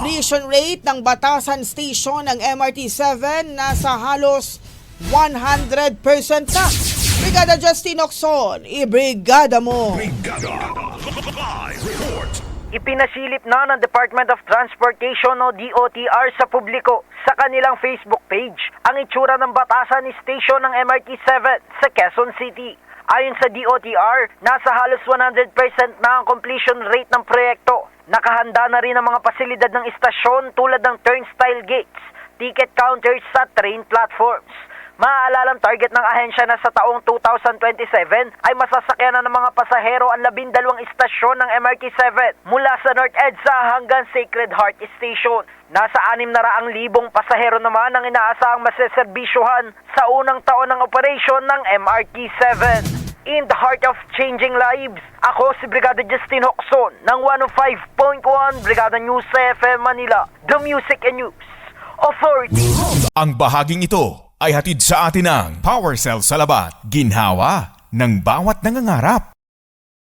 completion rate ng Batasan Station ng MRT-7 nasa halos 100% na. Brigada Justin Ocson, ibrigada mo! Brigada Live Report. Ipinasilip na ng Department of Transportation o DOTR sa publiko sa kanilang Facebook page ang itsura ng Batasan Station ng MRT-7 sa Quezon City. Ayon sa DOTR, nasa halos 100% na ang completion rate ng proyekto. Nakahanda na rin ang mga pasilidad ng istasyon tulad ng turnstile gates, ticket counters sa train platforms. Maaalalang target ng ahensya na sa taong 2027 ay masasakyan na ng mga pasahero ang 12 istasyon ng MRT-7 mula sa North EDSA hanggang Sacred Heart Station. Nasa 600,000 pasahero naman ang inaasahang maseserbisyuhan sa unang taon ng operasyon ng MRT-7. In the heart of changing lives, ako si Brigada Justin Ocson ng 105.1 Brigada News FM Manila, The Music and News Authority. Ang bahaging ito ay hatid sa atin ng Power Cell Salabat, ginhawa ng bawat nangangarap.